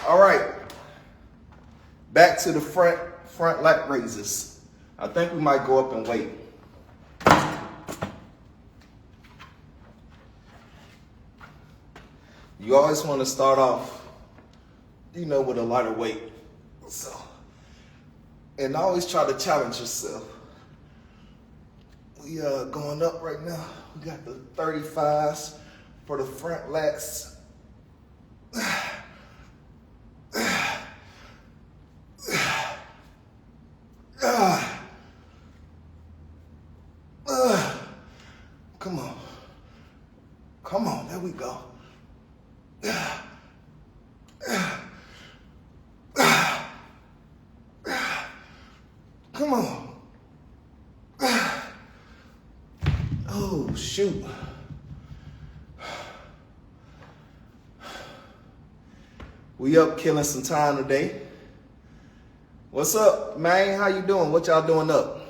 All right, back to the front lat raises. I think we might go up in weight. You always want to start off, with a lighter weight. So, and always try to challenge yourself. We going up right now. We got the 35s for the front lats. Come on. Come on, there we go. Come on. Oh, shoot. We up killing some time today. What's up, man? How you doing? What y'all doing up?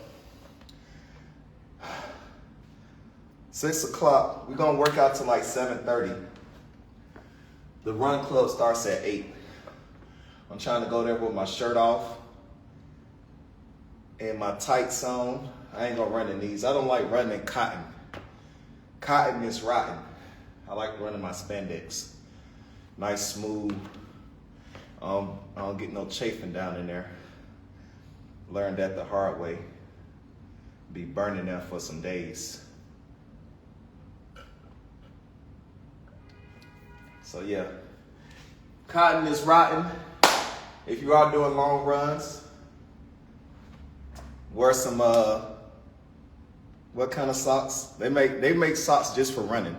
6 o'clock. We're gonna work out till like 7:30. The run club starts at 8. I'm trying to go there with my shirt off and my tights on. I ain't gonna run in these. I don't like running in cotton. Cotton is rotten. I like running my spandex. Nice, smooth. I don't get no chafing down in there. Learned that the hard way. Be burning there for some days. So yeah, cotton is rotten. If you are doing long runs, wear some, what kind of socks? They make socks just for running.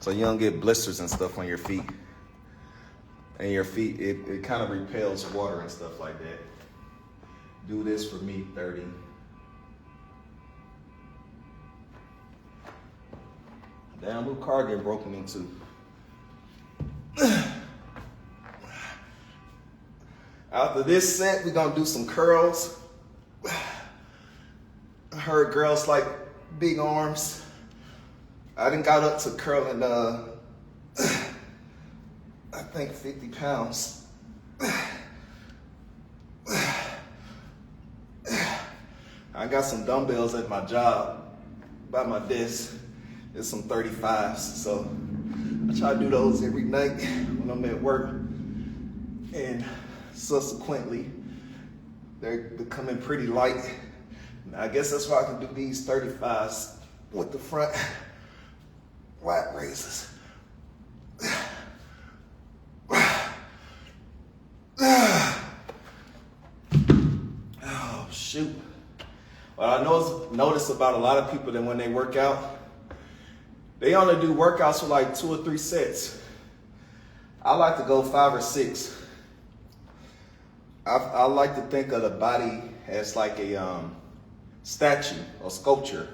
So you don't get blisters and stuff on your feet. And your feet, it kind of repels water and stuff like that. Do this for me, 30. Damn, little car getting broken into. After this set, we're gonna do some curls. I heard girls like big arms. I done got up to curling, I think 50 pounds. I got some dumbbells at my job by my desk. There's some 35s, so I try to do those every night when I'm at work. And subsequently, they're becoming pretty light. I guess that's why I can do these 35s with the front lat raises. Oh, shoot. Well, I notice about a lot of people that when they work out, they only do workouts for like 2 or 3 sets. I like to go 5 or 6. I like to think of the body as like a statue or sculpture.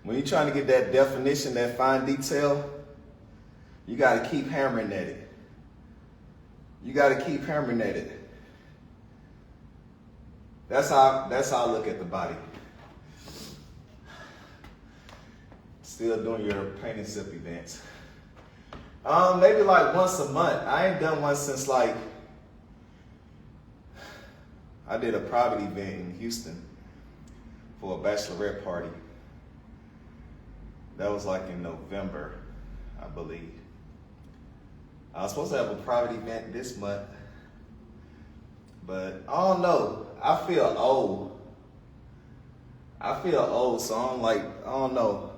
When you're trying to get that definition, that fine detail, you got to keep hammering at it. You got to keep hammering at it. That's how I look at the body. Still doing your paint and sip events. Maybe like once a month. I ain't done one since like, I did a private event in Houston for a bachelorette party. That was like in November, I believe. I was supposed to have a private event this month, but I don't know. I feel old, so I'm like, I don't know.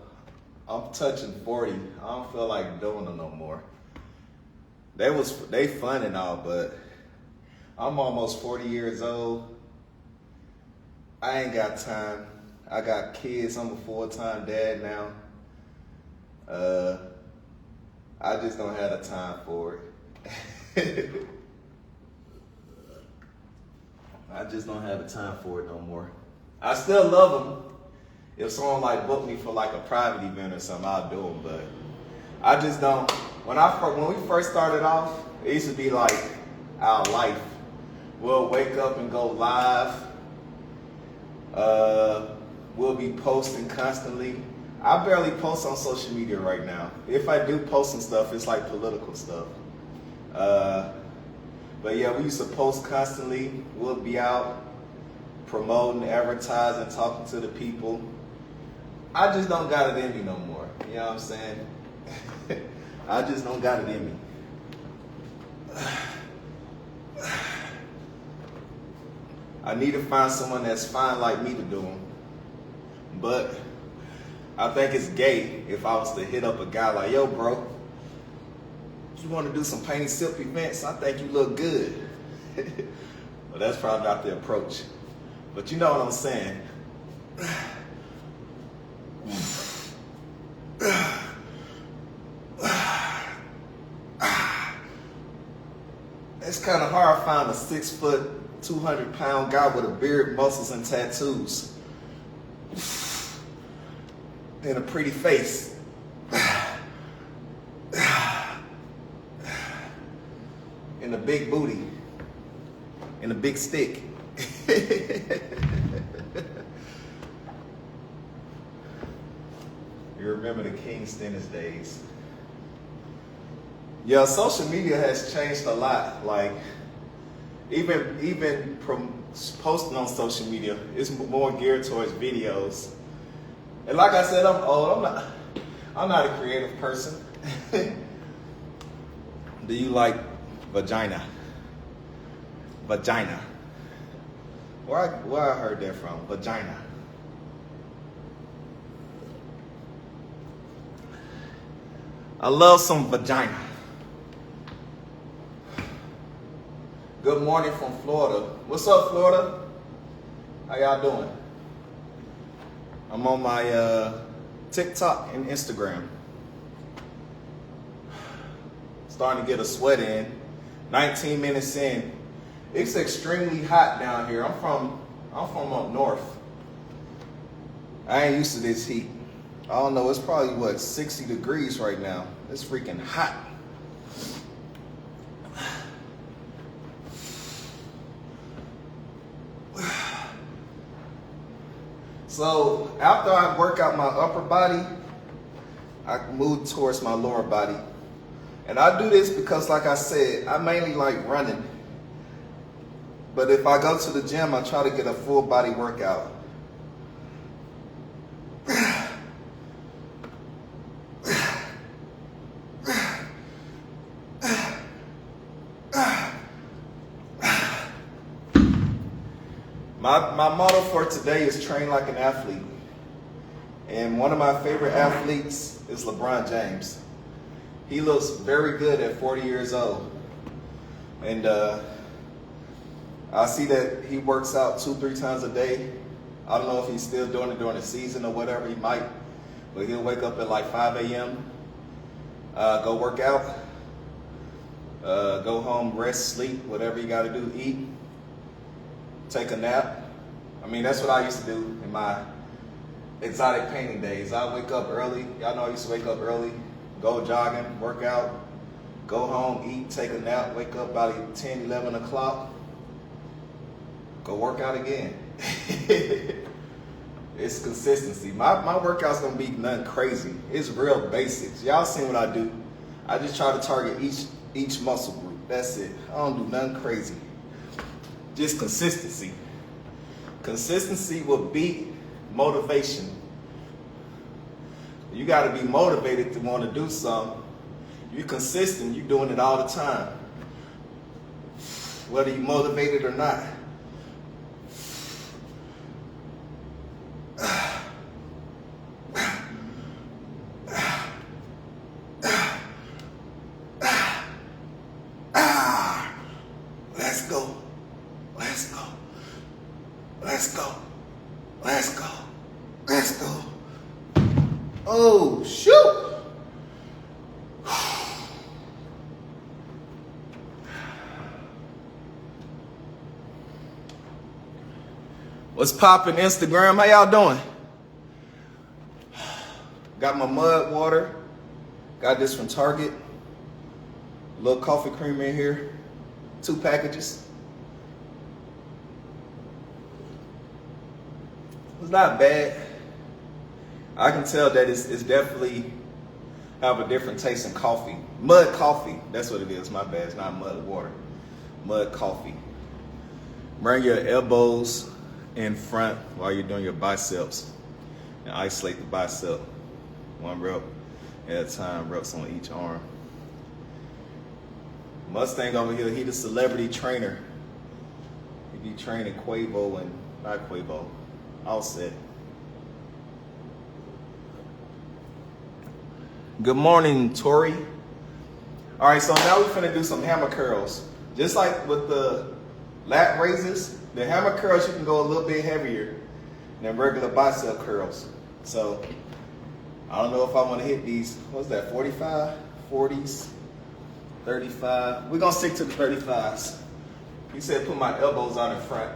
I'm touching 40. I don't feel like doing them no more. They fun and all, but I'm almost 40 years old. I ain't got time. I got kids. I'm a full-time dad now. I just don't have the time for it. I just don't have the time for it no more. I still love them. If someone like booked me for like a private event or something, I'll do them. But I just don't. When we first started off, it used to be like our life. We'll wake up and go live. We'll be posting constantly. I barely post on social media right now. If I do post some stuff, it's like political stuff. But yeah, we used to post constantly. We'll be out promoting, advertising, talking to the people. I just don't got it in me no more. You know what I'm saying? I just don't got it in me. I need to find someone that's fine like me to do them. But I think it's gay if I was to hit up a guy like, yo, bro, you want to do some painting silk events? I think you look good. Well, that's probably not the approach. But you know what I'm saying. It's kind of hard to find a 6 foot, 200-pound guy with a beard, muscles, and tattoos. And a pretty face. And a big booty. And a big stick. You remember the King Stennis days. Yeah, social media has changed a lot. Like, even posting on social media, it's more geared towards videos. And like I said, I'm old. I'm not a creative person. Do you like vagina? Vagina. Where I heard that from? Vagina. I love some vagina. Good morning from Florida. What's up, Florida? How y'all doing? I'm on my TikTok and Instagram. Starting to get a sweat in. 19 minutes in. It's extremely hot down here. I'm from up north. I ain't used to this heat. I don't know, it's probably what, 60 degrees right now. It's freaking hot. So after I work out my upper body, I move towards my lower body. And I do this because, like I said, I mainly like running. But if I go to the gym, I try to get a full body workout. My motto for today is train like an athlete. And one of my favorite athletes is LeBron James. He looks very good at 40 years old. And I see that he works out 2-3 times a day. I don't know if he's still doing it during the season or whatever, he might. But he'll wake up at like 5 a.m., go work out, go home, rest, sleep, whatever you gotta do, eat, take a nap. I mean, that's what I used to do in my exotic painting days. I wake up early. Y'all know I used to wake up early, go jogging, work out, go home, eat, take a nap, wake up about 10, 11 o'clock, go work out again. It's consistency. My workout's gonna be nothing crazy. It's real basics. Y'all seen what I do. I just try to target each muscle group. That's it. I don't do nothing crazy. Just consistency. Consistency will beat motivation. You gotta be motivated to want to do something. You're consistent, you're doing it all the time. Whether you're motivated or not. Let's go. Let's go. Let's go. Let's go. Let's go. Oh, shoot. What's poppin', Instagram? How y'all doing? Got my mud water. Got this from Target. A little coffee creamer in here. 2 packages. It's not bad. I can tell that it's definitely have a different taste in coffee. Mud coffee, that's what it is, my bad, it's not mud water. Mud coffee. Bring your elbows in front while you're doing your biceps and isolate the bicep. 1 rep at a time, reps on each arm. Mustang over here, he the celebrity trainer. He be training Quavo and, not Quavo, Offset. Good morning, Tori. All right, so now we're finna do some hammer curls. Just like with the lat raises, the hammer curls, you can go a little bit heavier than regular bicep curls. So, I don't know if I wanna hit these, what's that, 45, 40s, 35. We're gonna stick to the 35s. He said put my elbows out in front.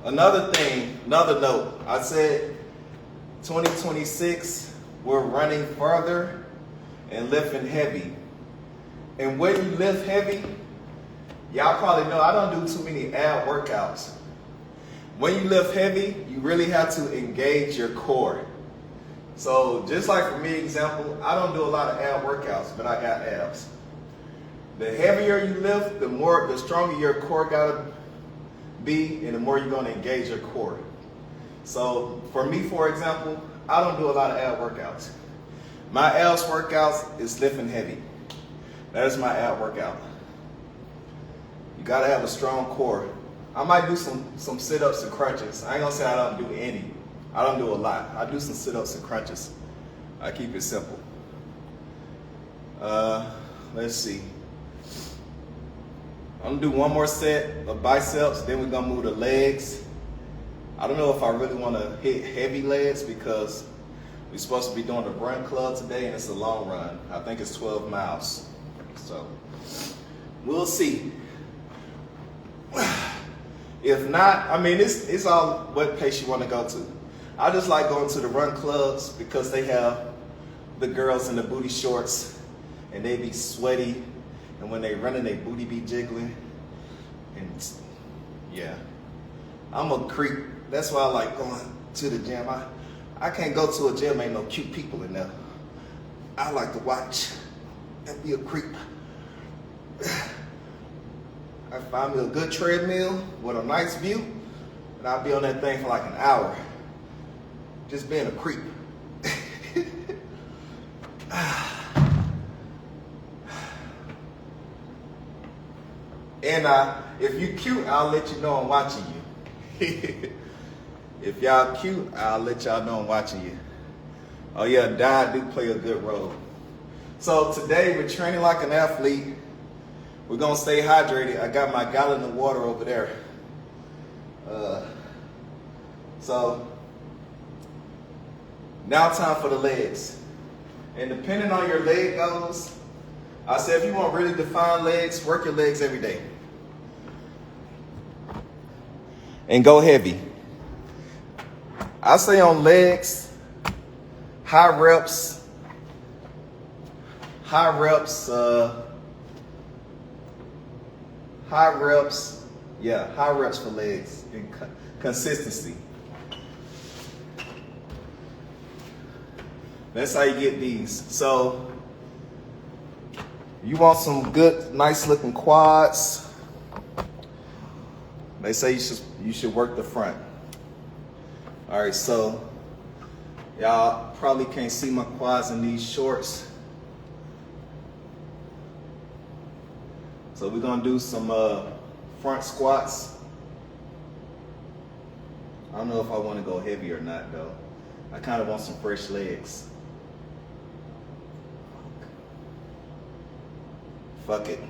Another thing, another note, I said 2026, we're running further and lifting heavy. And when you lift heavy, y'all probably know I don't do too many ab workouts. When you lift heavy, you really have to engage your core. So just like for me, example, I don't do a lot of ab workouts, but I got abs. The heavier you lift, the stronger your core gotta be, and the more you're gonna engage your core. So for me, for example, I don't do a lot of ab workouts. My abs workouts is lifting heavy. That is my ab workout. You gotta have a strong core. I might do some sit-ups and crunches. I ain't gonna say I don't do any. I don't do a lot. I do some sit-ups and crunches. I keep it simple. Let's see. I'm gonna do one more set of biceps, then we're gonna move to legs. I don't know if I really wanna hit heavy legs because we're supposed to be doing a run club today and it's a long run. I think it's 12 miles. So, we'll see. If not, I mean, it's all what pace you wanna go to. I just like going to the run clubs because they have the girls in the booty shorts and they be sweaty. And when they running, their booty be jiggling. And yeah, I'm a creep. That's why I like going to the gym. I can't go to a gym, ain't no cute people in there. I like to watch and be a creep. I find me a good treadmill with a nice view, and I'll be on that thing for like an hour. Just being a creep. And if you cute, I'll let you know I'm watching you. If y'all cute, I'll let y'all know I'm watching you. Oh yeah, diet do play a good role. So today we're training like an athlete. We're gonna stay hydrated. I got my gallon of water over there. So now time for the legs. And depending on your leg goals, I said if you want really defined legs, work your legs every day. And go heavy. I say on legs, high reps, high reps for legs and consistency. That's how you get these. So you want some good, nice looking quads. They say you should work the front. All right, so y'all probably can't see my quads in these shorts. So we're gonna do some front squats. I don't know if I wanna go heavy or not though. I kinda want some fresh legs. Fuck it.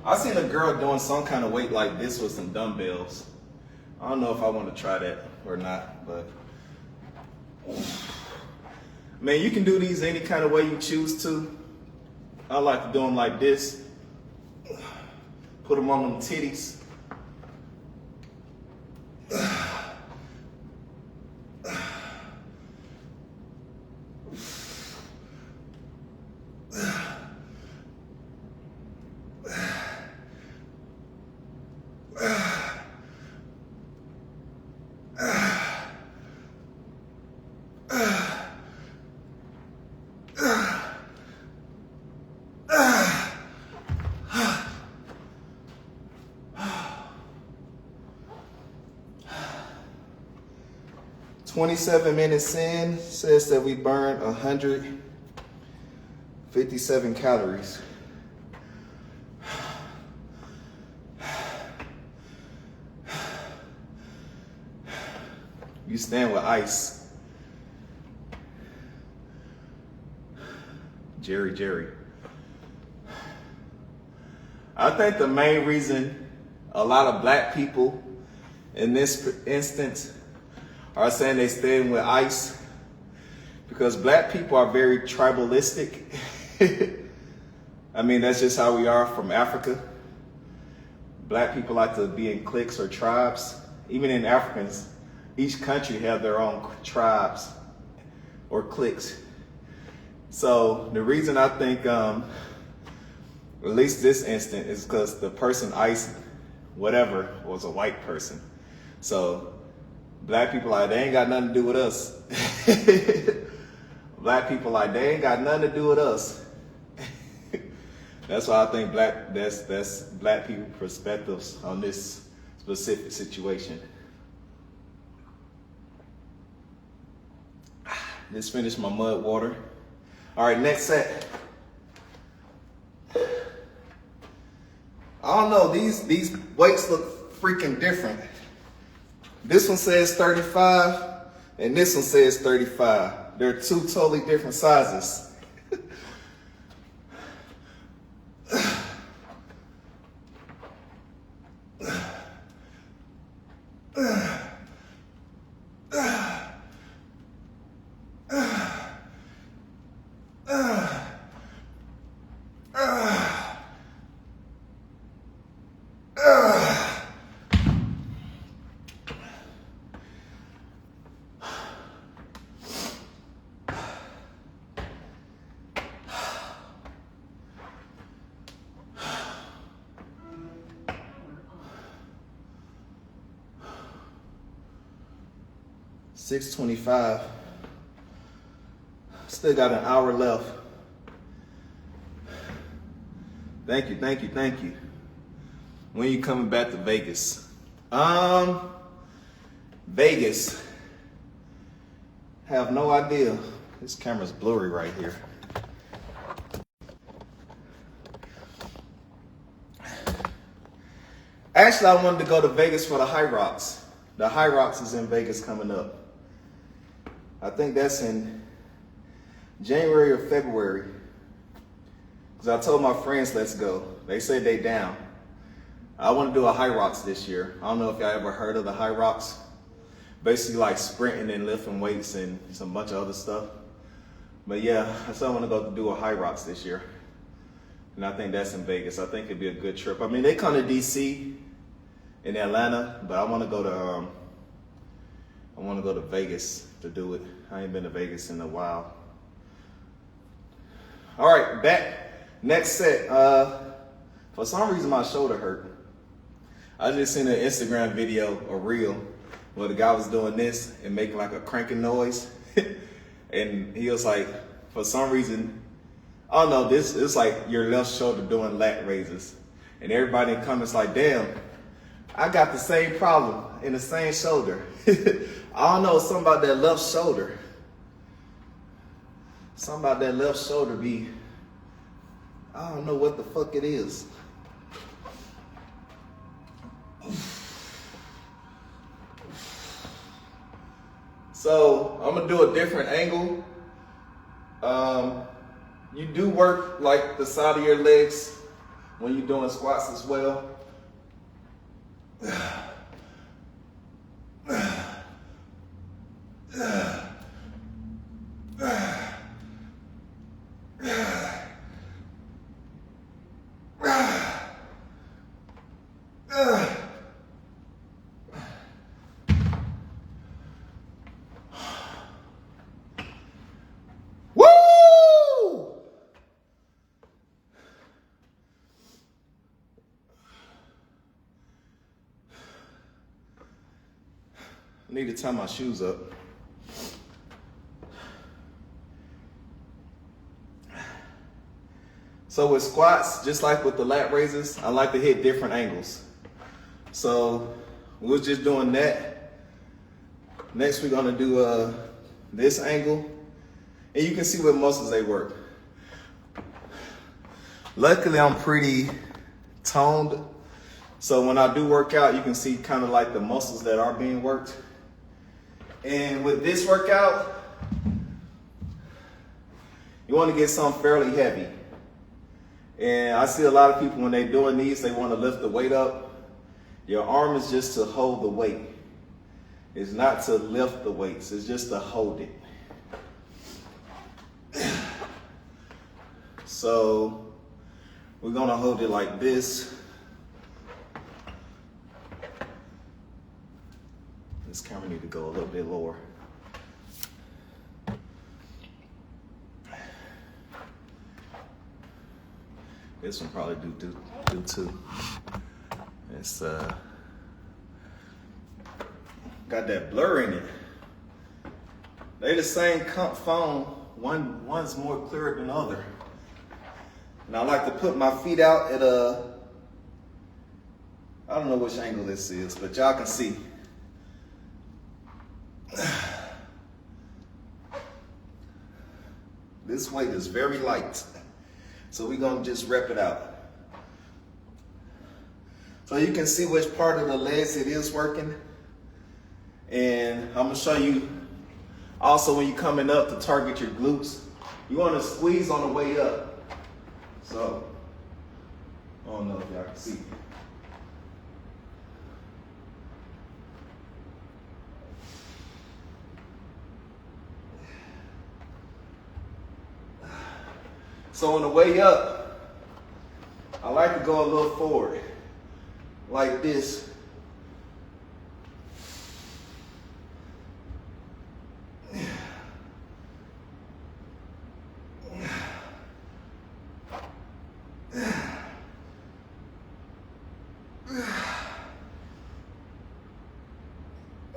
I seen a girl doing some kind of weight like this with some dumbbells. I don't know if I want to try that or not, but man, you can do these any kind of way you choose to. I like to do them like this. Put them on them titties. 27 minutes in, says that we burned 157 calories. You stand with ice. Jerry. I think the main reason a lot of black people in this instance are saying they stand with ice because black people are very tribalistic. I mean, that's just how we are from Africa. Black people like to be in cliques or tribes. Even in Africans, each country have their own tribes or cliques. So the reason I think, at least this instant, is because the person iced whatever was a white person. So black people like, they ain't got nothing to do with us. Black people like, they ain't got nothing to do with us. That's why I think that's black people perspectives on this specific situation. Just finished my mud water. All right, next set. I don't know, these weights look freaking different. This one says 35 and this one says 35. They're two totally different sizes. $6:25. Still got an hour left. Thank you. When you coming back to Vegas? Vegas. Have no idea. This camera's blurry right here. Actually, I wanted to go to Vegas for the High Rocks. The High Rocks is in Vegas coming up. I think that's in January or February. Because I told my friends, let's go. They said they down. I want to do a High Rocks this year. I don't know if y'all ever heard of the High Rocks. Basically like sprinting and lifting weights and some bunch of other stuff. But yeah, I said I want to go do a High Rocks this year. And I think that's in Vegas. I think it'd be a good trip. I mean, they come to DC in Atlanta, but I want to go to Vegas to do it. I ain't been to Vegas in a while. All right, back. Next set. For some reason, my shoulder hurt. I just seen an Instagram video, a reel, where the guy was doing this and making like a cranking noise. And he was like, for some reason, I don't know, this is like your left shoulder doing lat raises. And everybody in the comments like, damn, I got the same problem in the same shoulder. I don't know, something about that left shoulder. Something about that left shoulder be, I don't know what the fuck it is. So I'm gonna do a different angle. You do work like the side of your legs when you're doing squats as well. I need to tie my shoes up. So with squats, just like with the lat raises, I like to hit different angles. So we're just doing that. Next, we're gonna do this angle, and you can see what muscles they work. Luckily, I'm pretty toned, so when I do work out, you can see kind of like the muscles that are being worked. And with this workout, you want to get something fairly heavy. And I see a lot of people when they're doing these, they want to lift the weight up. Your arm is just to hold the weight. It's not to lift the weights, it's just to hold it. So we're gonna hold it like this. This camera need to go a little bit lower. This one probably do too. It's got that blur in it. They the same phone. One's more clear than the other. And I like to put my feet out at I don't know which angle this is, but y'all can see. This weight is very light. So we're gonna just rep it out. So you can see which part of the legs it is working. And I'm gonna show you also when you're coming up to target your glutes. You wanna squeeze on the way up. So, I don't know if y'all can see. So on the way up, I like to go a little forward, like this.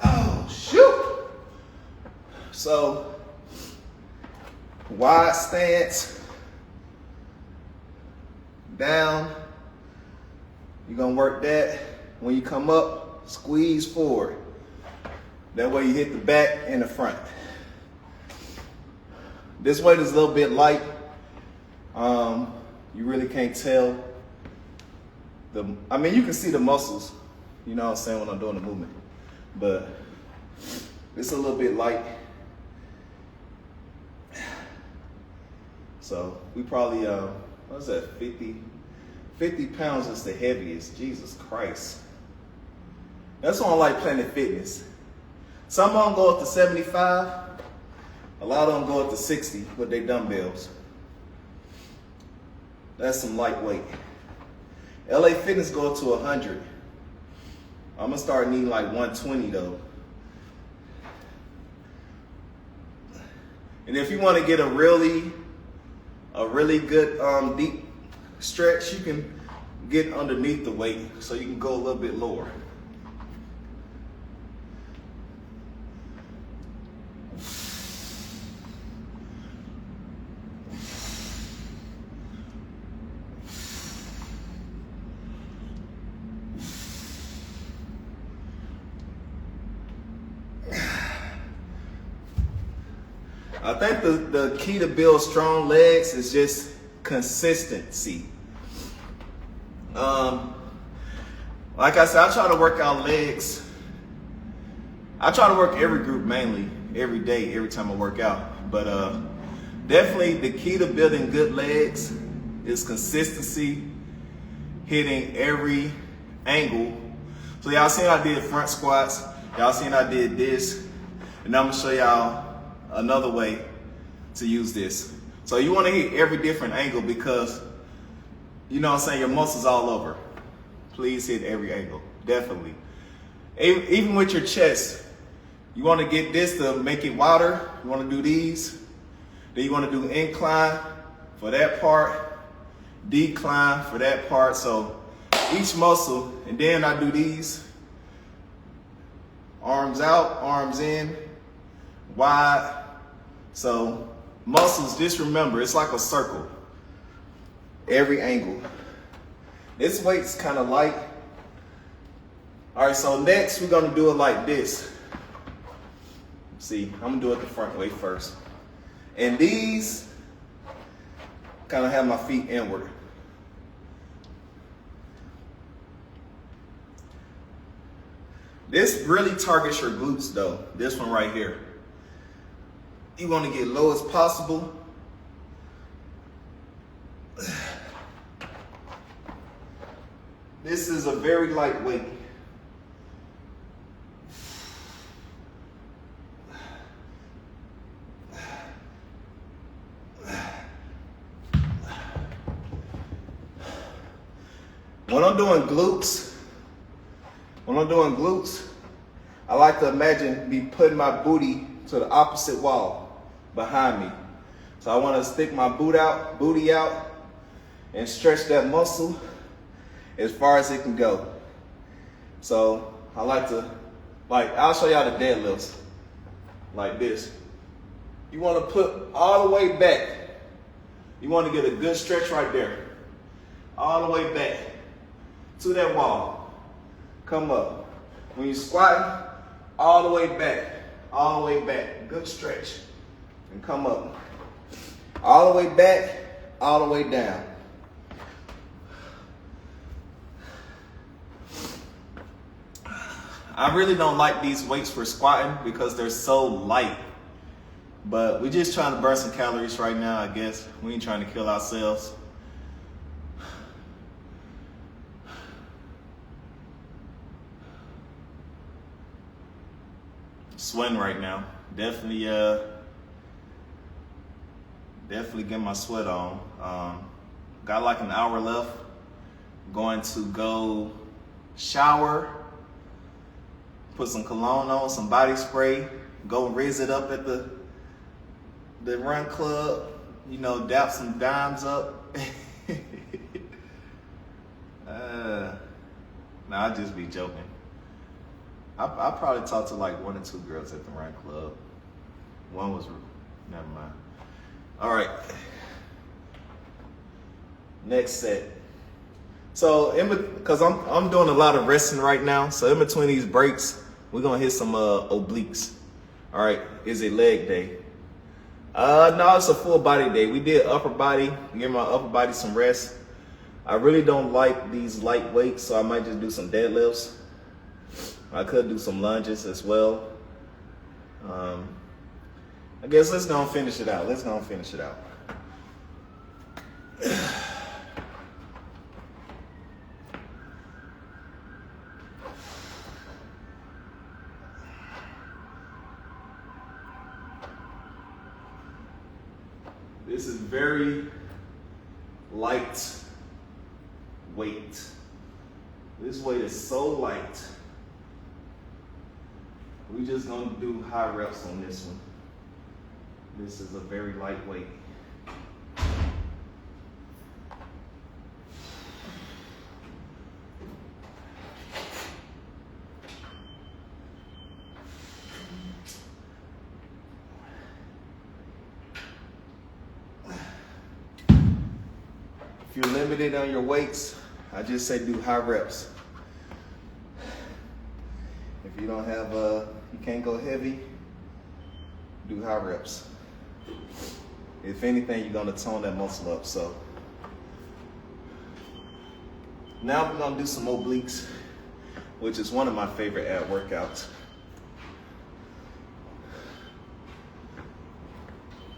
Oh, shoot! So, wide stance. Down, you're gonna work that. When you come up, squeeze forward. That way you hit the back and the front. This weight is a little bit light. You really can't tell. I mean, you can see the muscles, you know what I'm saying, when I'm doing the movement. But it's a little bit light. So we probably, what's that, 50 pounds is the heaviest. Jesus Christ. That's why I like Planet Fitness. Some of them go up to 75. A lot of them go up to 60 with their dumbbells. That's some lightweight. LA Fitness go up to 100. I'm gonna start needing like 120 though. And if you want to get a really good deep stretch, you can get underneath the weight so you can go a little bit lower. I think the key to build strong legs is just consistency. Like I said, I try to work out legs. I try to work every group mainly, every day, every time I work out. But definitely the key to building good legs is consistency, hitting every angle. So y'all seen I did front squats. Y'all seen I did this. And I'm gonna show y'all another way to use this. So you wanna hit every different angle because, you know what I'm saying, your muscles all over. Please hit every angle, definitely. Even with your chest, you wanna get this to make it wider. You wanna do these. Then you wanna do incline for that part, decline for that part. So each muscle, and then I do these. Arms out, arms in, wide. So muscles, just remember, it's like a circle. Every angle. This weight's kind of light. All right, so next we're gonna do it like this. See, I'm gonna do it the front way first. And these kind of have my feet inward. This really targets your glutes though, this one right here. You want to get low as possible. This is a very light weight. When I'm doing glutes, I like to imagine me putting my booty to the opposite wall behind me. So I want to stick my booty out, and stretch that muscle as far as it can go. So I like to, I'll show y'all the deadlifts, like this. You want to put all the way back. You want to get a good stretch right there. All the way back to that wall. Come up. When you squat, all the way back, good stretch. And come up. All the way back, all the way down. I really don't like these weights for squatting because they're so light. But we're just trying to burn some calories right now, I guess. We ain't trying to kill ourselves. Sweating right now. Definitely get my sweat on. Got like an hour left. Going to go shower, put some cologne on, some body spray, go rizz it up at the run club, you know, dap some dimes up. Nah, I just be joking. I probably talked to like 1 or 2 girls at the run club. One was, never mind. All right, next set. So, because I'm doing a lot of resting right now, so in between these breaks, we're gonna hit some obliques. All right, is it leg day? No, it's a full body day. We did upper body, give my upper body some rest. I really don't like these light weights, so I might just do some deadlifts. I could do some lunges as well. I guess let's go and finish it out. This is very light weight. This weight is so light. We just gonna do high reps on this one. This is a very light weight. If you're limited on your weights, I just say do high reps. If you don't have, you can't go heavy, do high reps. If anything, you're gonna tone that muscle up, so. Now we're gonna do some obliques, which is one of my favorite ab workouts.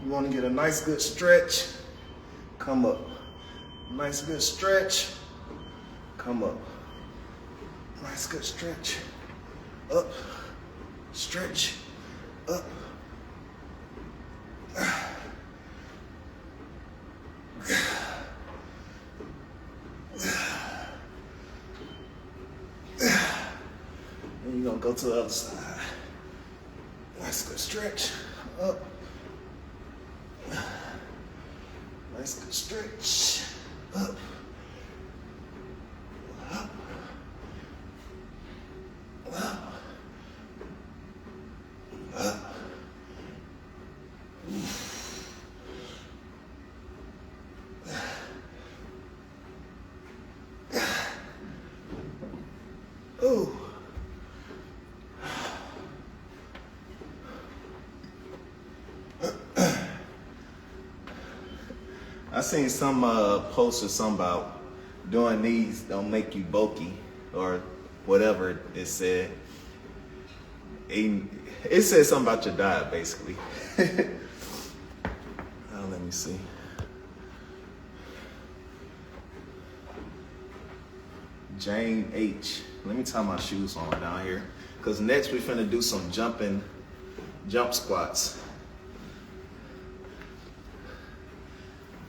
You wanna get a nice good stretch, come up. Nice good stretch, come up. Nice good stretch, up, stretch, up. And you're gonna go to the other side. Nice good stretch, up. Nice good stretch, up. Up. Up. Up. Ooh. seen some post or something about doing these don't make you bulky or whatever it said. It said something about your diet basically. Let me see. Jane H. Let me tie my shoes on down here. Cause next we finna do some jump squats.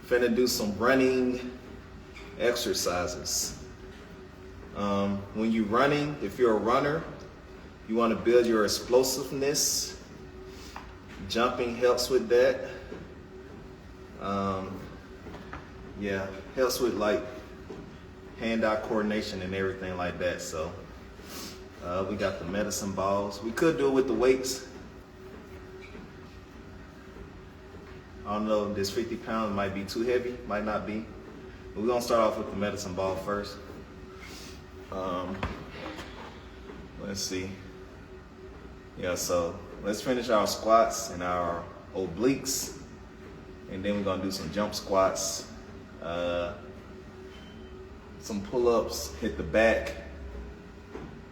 Finna do some running exercises. When you're running, if you're a runner, you wanna build your explosiveness. Jumping helps with that. Yeah, helps with like hand-eye coordination and everything like that. So we got the medicine balls. We could do it with the weights. I don't know, this 50 pounds might be too heavy, might not be. But we're gonna start off with the medicine ball first. Let's see. Yeah, so let's finish our squats and our obliques. And then we're gonna do some jump squats, some pull-ups, hit the back.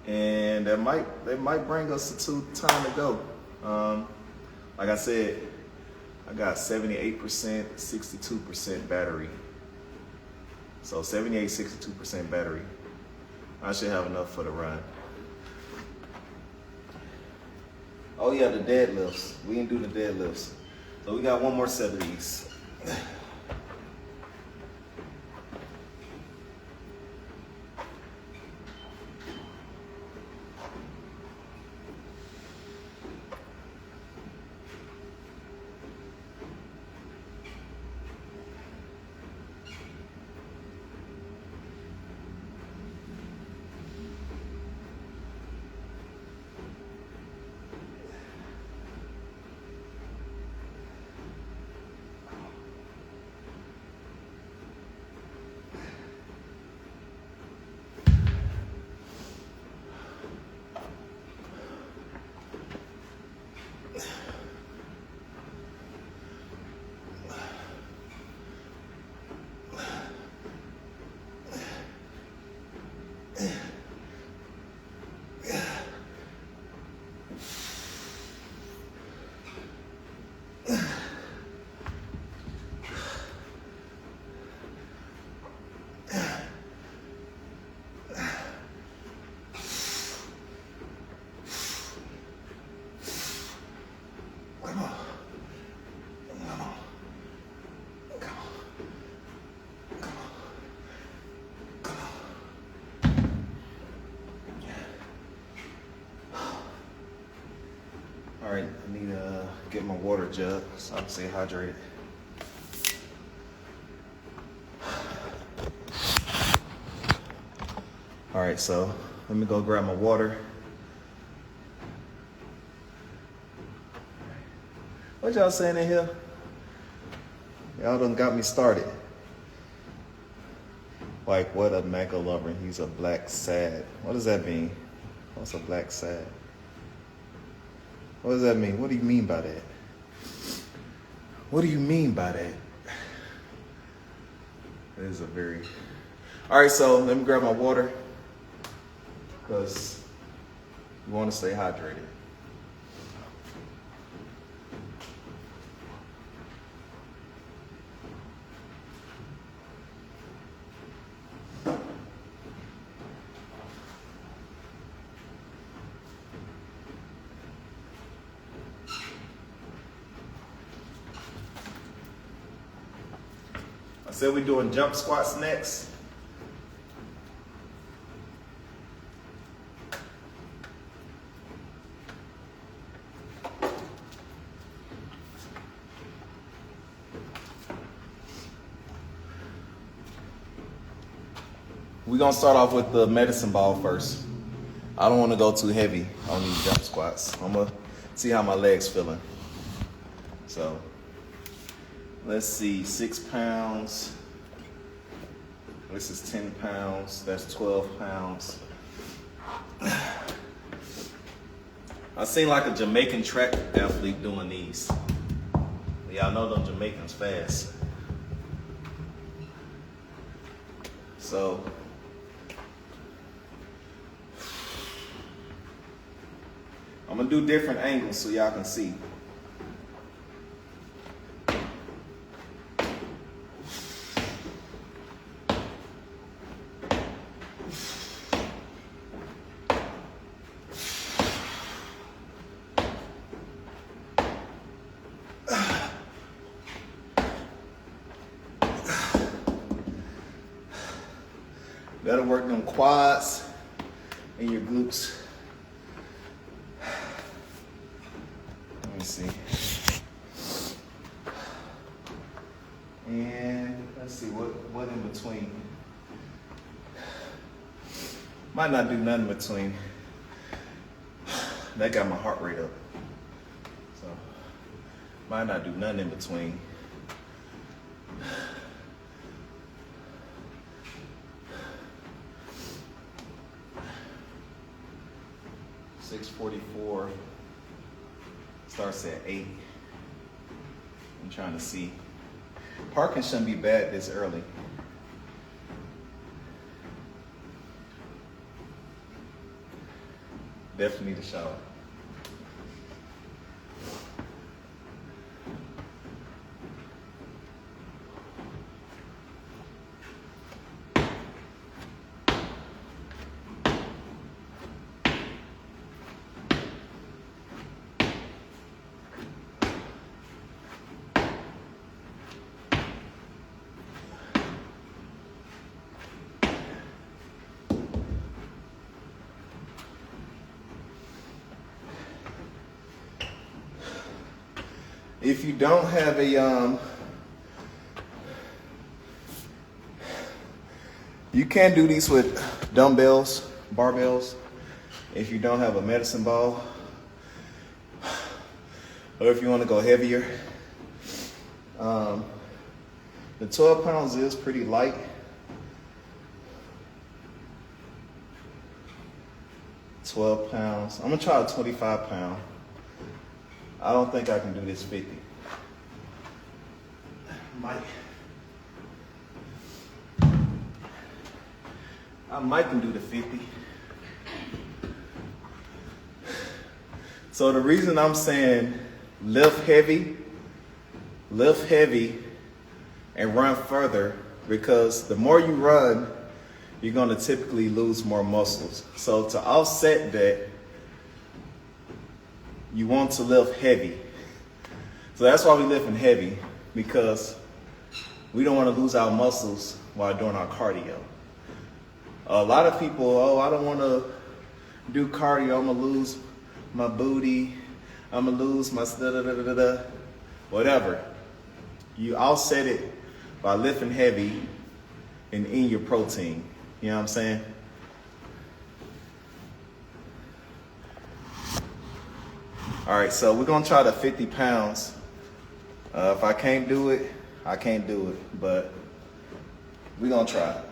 And that might bring us to time to go. Like I said, I got 78%, 62% battery. So 78, 62% battery. I should have enough for the run. Oh yeah, the deadlifts. We didn't do the deadlifts. So we got one more set of these. All right, I need to get my water jug so I can stay hydrated. All right, so let me go grab my water. What y'all saying in here? Y'all done got me started. Like, what a mega lover, he's a black sad. What does that mean? What's a black sad? What does that mean? What do you mean by that? What do you mean by that? That is a very... All right, so let me grab my water because you want to stay hydrated. I said we're doing jump squats next. We're gonna start off with the medicine ball first. I don't wanna go too heavy on these jump squats. I'm gonna see how my legs feeling. So, let's see, 6 pounds. This is 10 pounds, that's 12 pounds. I seen like a Jamaican track athlete doing these. Y'all know them Jamaicans fast. So I'm gonna do different angles so y'all can see. That'll work them quads and your glutes. Let me see. And let's see what in between. Might not do nothing in between. That got my heart rate up. So might not do nothing in between. .644 starts at 8. I'm trying to see. Parking shouldn't be bad this early. Definitely need a shower. If you don't have a, you can do these with dumbbells, barbells, if you don't have a medicine ball, or if you want to go heavier. The 12 pounds is pretty light. $12 pounds. I'm gonna try a 25 pound. I don't think I can do this 50. I might can do the 50. So the reason I'm saying lift heavy and run further, because the more you run, you're gonna typically lose more muscles. So to offset that, you want to lift heavy. So that's why we lifting heavy, because we don't want to lose our muscles while doing our cardio. A lot of people, oh, I don't want to do cardio, I'm going to lose my booty, I'm going to lose my da-da-da-da-da, whatever. You offset it by lifting heavy and in your protein. You know what I'm saying? All right, so we're gonna try the 50 pounds. If I can't do it, I can't do it, but we're gonna try it.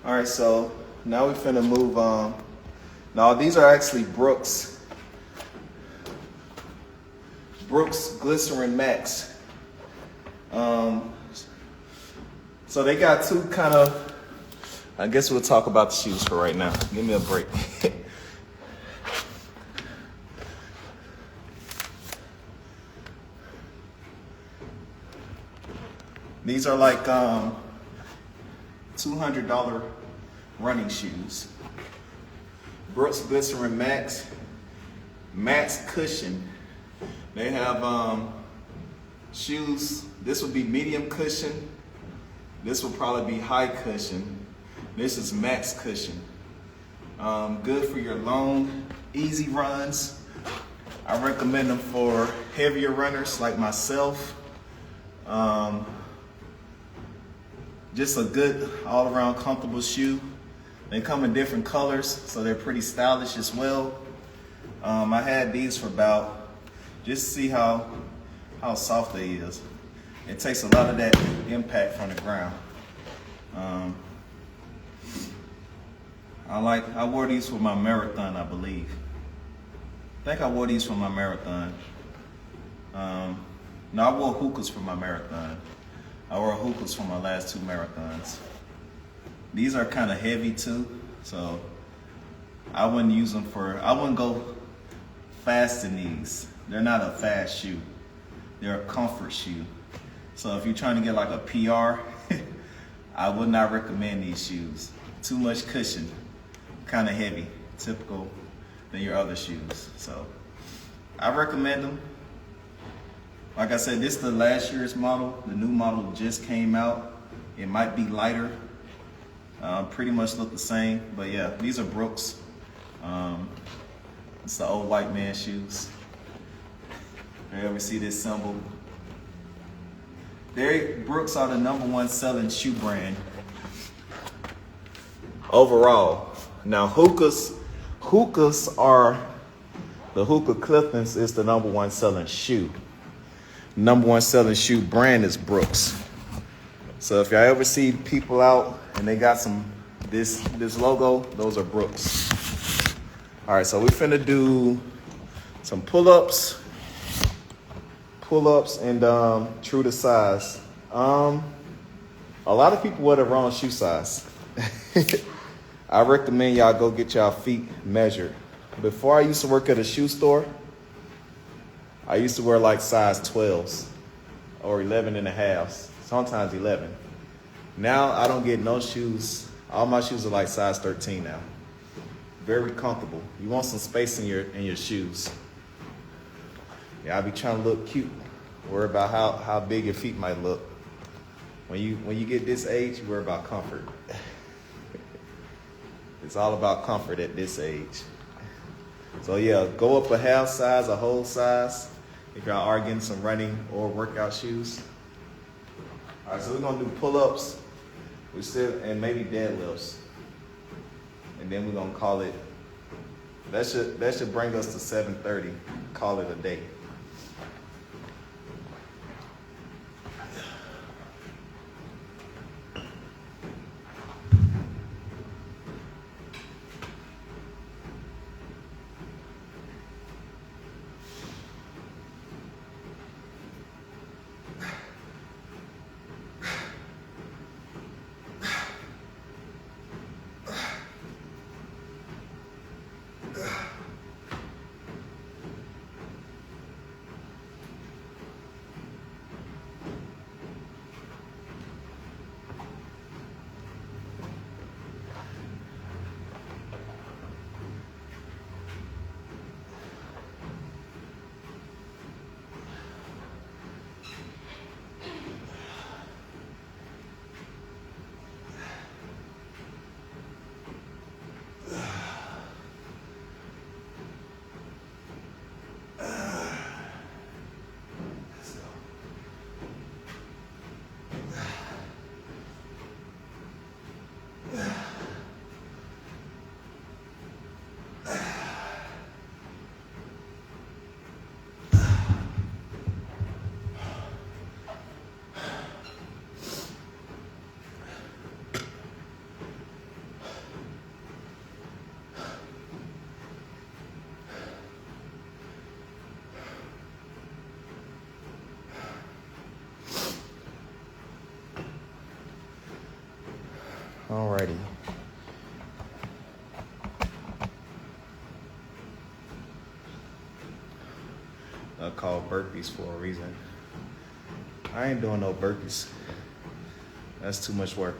All right, so now we're finna move on. Now these are actually Brooks Glycerin Max. So they got two kind of, I guess we'll talk about the shoes for right now. Give me a break. These are like $200 running shoes. Brooks Glycerin Max Cushion. They have shoes. This would be medium cushion. This will probably be high cushion. This is max cushion. Good for your long, easy runs. I recommend them for heavier runners like myself. Just a good all-around comfortable shoe. They come in different colors, so they're pretty stylish as well. I had these for about, just to see how soft they is. It takes a lot of that impact from the ground. I wore these for my marathon, I believe. I think I wore these for my marathon. No, I wore hookahs for my marathon. I wore hookahs for my last 2 marathons. These are kind of heavy too, so I wouldn't use them I wouldn't go fast in these. They're not a fast shoe. They're a comfort shoe. So if you're trying to get like a PR, I would not recommend these shoes. Too much cushion, kind of heavy, typical than your other shoes. So I recommend them. Like I said, this is the last year's model. The new model just came out. It might be lighter. Pretty much look the same, but yeah, these are Brooks. It's the old white man shoes. If you ever see this symbol? Brooks are the #1 selling shoe brand overall. Now hookahs are, the Hookah Cliftons is the #1 selling shoe. #1 selling shoe brand is Brooks. So if y'all ever see people out and they got this logo, those are Brooks. All right, so we're finna do some pull-ups and true to size. A lot of people wear the wrong shoe size. I recommend y'all go get y'all feet measured. Before I used to work at a shoe store, I used to wear like size 12s or 11.5s, sometimes 11. Now I don't get no shoes. All my shoes are like size 13 now. Very comfortable. You want some space in your shoes. Yeah, I be trying to look cute. Worry about how big your feet might look. When you get this age, you worry about comfort. It's all about comfort at this age. So yeah, go up a half size, a whole size, if y'all are getting some running or workout shoes. All right, so we're gonna do pull-ups, and maybe deadlifts, and then we're gonna call it. That should bring us to 7:30. Call it a day. Alrighty. I call burpees for a reason. I ain't doing no burpees. That's too much work.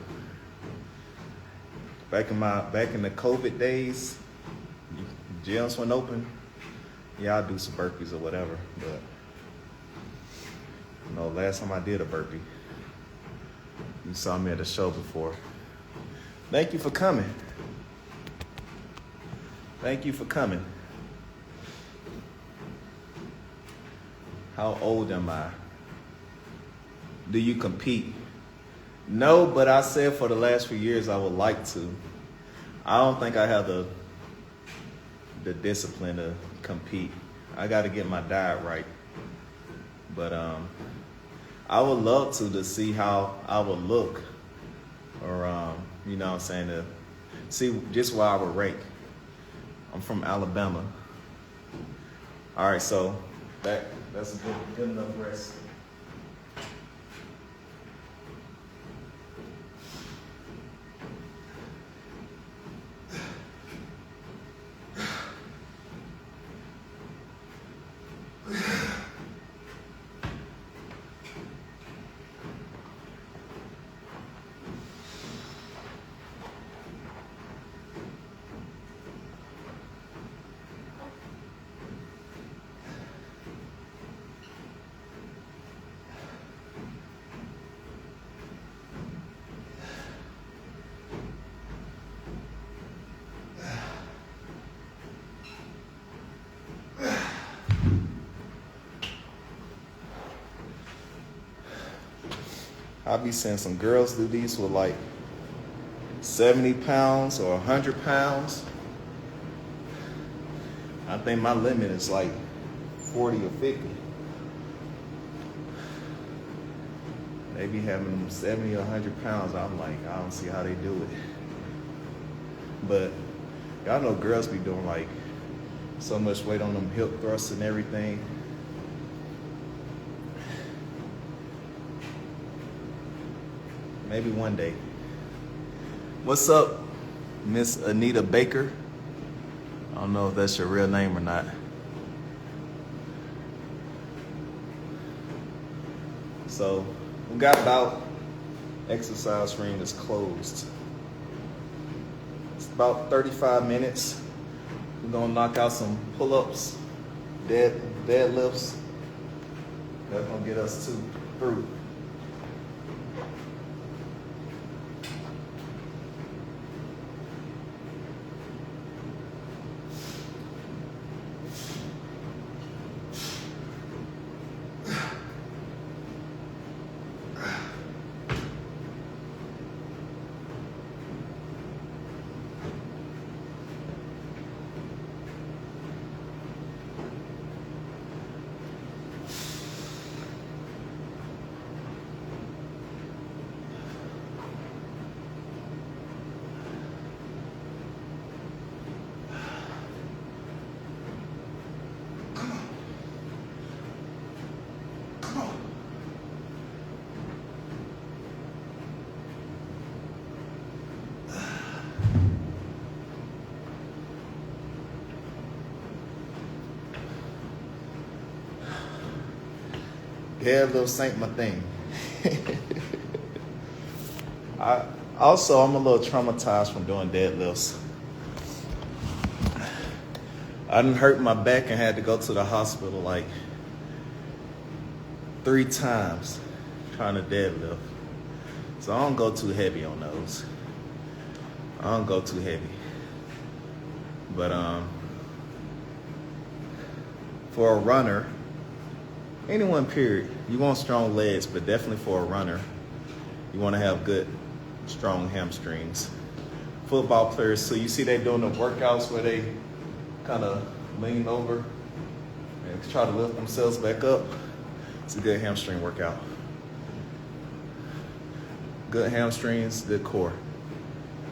Back in the COVID days, gyms went open. Yeah, I'll do some burpees or whatever, but No, last time I did a burpee. You saw me at the show before. Thank you for coming. Thank you for coming. How old am I? Do you compete? No, but I said for the last few years I would like to. I don't think I have the discipline to compete. I got to get my diet right. But I would love to see how I would look, or you know what I'm saying, to see just where I would rank. I'm from Alabama. All right, so that's a good enough rest. I'll be seeing some girls do these with like 70 pounds or 100 pounds. I think my limit is like 40 or 50. They be having 70 or 100 pounds. I'm like, I don't see how they do it. But y'all know girls be doing like so much weight on them hip thrusts and everything. Maybe one day. What's up, Miss Anita Baker? I don't know if that's your real name or not. So we got about exercise ring is closed. It's about 35 minutes. We're gonna knock out some pull-ups, deadlifts. That's gonna get us through. Deadlifts ain't my thing. I'm a little traumatized from doing deadlifts. I done hurt my back and had to go to the hospital like 3 times trying to deadlift. So I don't go too heavy on those. I don't go too heavy. But for a runner, anyone period, you want strong legs, but definitely for a runner, you want to have good, strong hamstrings. Football players, so you see they doing the workouts where they kind of lean over and try to lift themselves back up. It's a good hamstring workout. Good hamstrings, good core.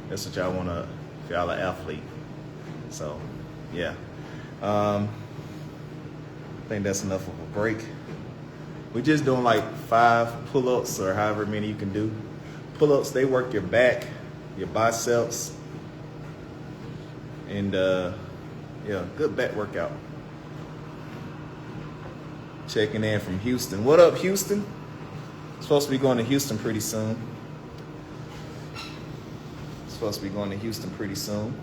That's what y'all want to, if y'all an athlete. So, yeah. I think that's enough of a break. We're just doing like 5 pull-ups or however many you can do. Pull-ups, they work your back, your biceps, and yeah, good back workout. Checking in from Houston. What up, Houston? Supposed to be going to Houston pretty soon. Supposed to be going to Houston pretty soon.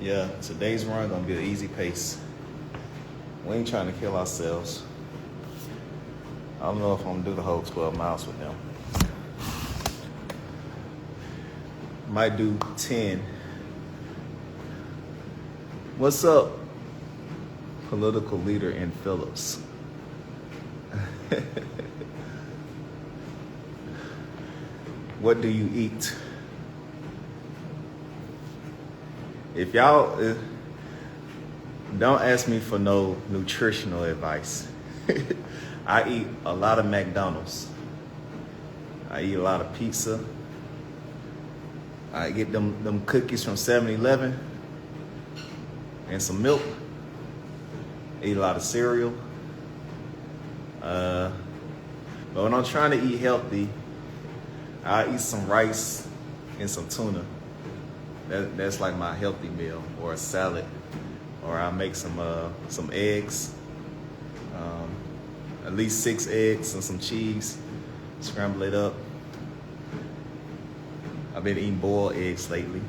Yeah, today's run gonna be an easy pace. We ain't trying to kill ourselves. I don't know if I'm gonna do the whole 12 miles with them. Might do 10. What's up, political leader in Phillips? What do you eat? If y'all don't ask me for no nutritional advice. I eat a lot of McDonald's. I eat a lot of pizza. I get them cookies from 7-Eleven and some milk. Eat a lot of cereal. But when I'm trying to eat healthy, I eat some rice and some tuna. That's like my healthy meal, or a salad, or I make some eggs, at least 6 eggs and some cheese, scramble it up. I've been eating boiled eggs lately.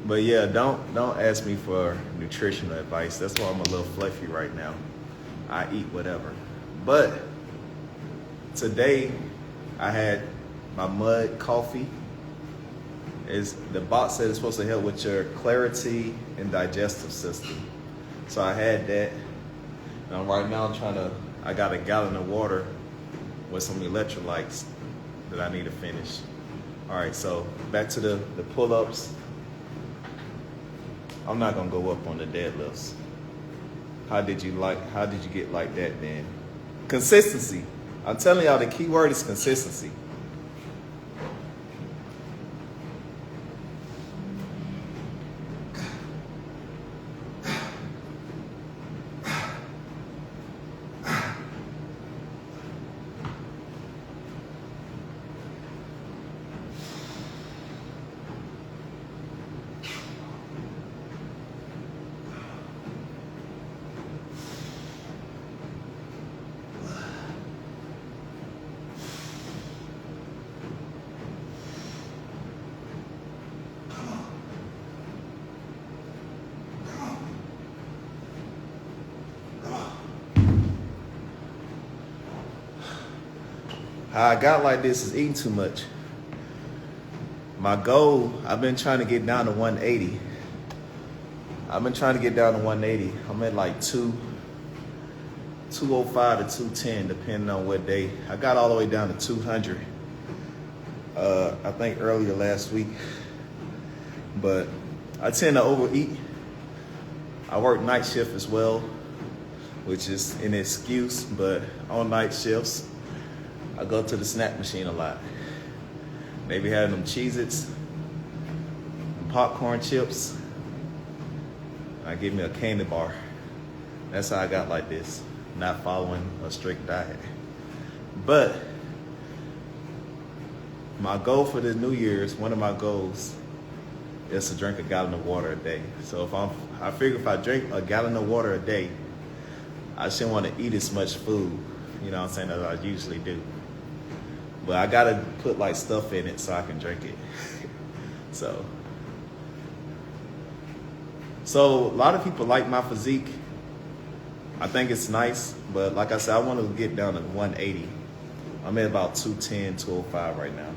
But yeah, don't ask me for nutritional advice. That's why I'm a little fluffy right now. I eat whatever. But today I had my mud coffee. The box said it's supposed to help with your clarity and digestive system. So I had that. And right now I got a gallon of water with some electrolytes that I need to finish. All right, so back to the pull-ups. I'm not gonna go up on the deadlifts. How did you get like that then? Consistency. I'm telling y'all, the key word is consistency. How I got like this is eating too much. My goal, I've been trying to get down to 180. I'm at like 205 to 210, depending on what day. I got all the way down to 200, I think earlier last week. But I tend to overeat. I work night shift as well, which is an excuse, but on night shifts, I go to the snack machine a lot. They be having them Cheez-Its, popcorn chips. I give me a candy bar. That's how I got like this, not following a strict diet. But my goal for this New Year's, one of my goals is to drink a gallon of water a day. So I figure if I drink a gallon of water a day, I shouldn't want to eat as much food, you know what I'm saying, as I usually do. But I gotta put like stuff in it so I can drink it. So a lot of people like my physique. I think it's nice, but like I said, I want to get down to 180. I'm at about 210, 205 right now.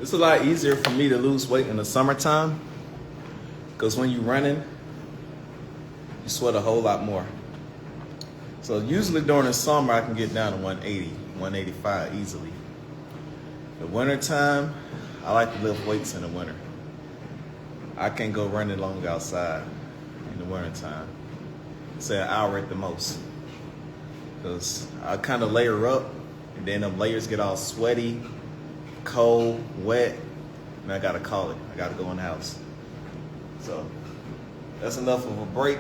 It's a lot easier for me to lose weight in the summertime because when you're running, you sweat a whole lot more. So usually during the summer, I can get down to 180, 185 easily. The wintertime, I like to lift weights in the winter. I can't go running long outside in the wintertime. Say an hour at the most. Because I kind of layer up and then them layers get all sweaty, cold, wet, and I gotta call it. I gotta go in the house. So that's enough of a break.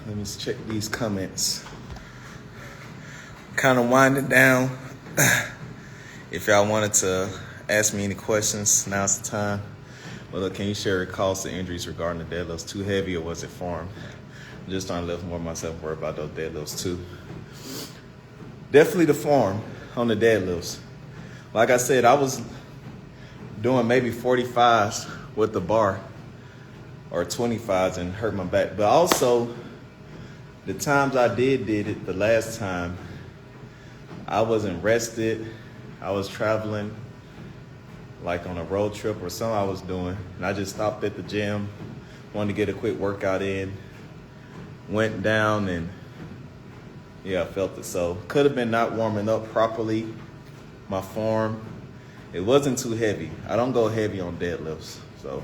Let me check these comments. Kind of winding down. If y'all wanted to ask me any questions, now's the time. Well, look, can you share your cause to injuries regarding the deadlifts? Too heavy or was it formed? I'm just trying to lift more myself, worry about those deadlifts too. Definitely the form on the deadlifts. Like I said, I was doing maybe 45s with the bar or 25s and hurt my back. But also, the times I did it, the last time, I wasn't rested. I was traveling like on a road trip or something I was doing. And I just stopped at the gym, wanted to get a quick workout in, went down and yeah, I felt it. So could have been not warming up properly, my form. It wasn't too heavy. I don't go heavy on deadlifts. So,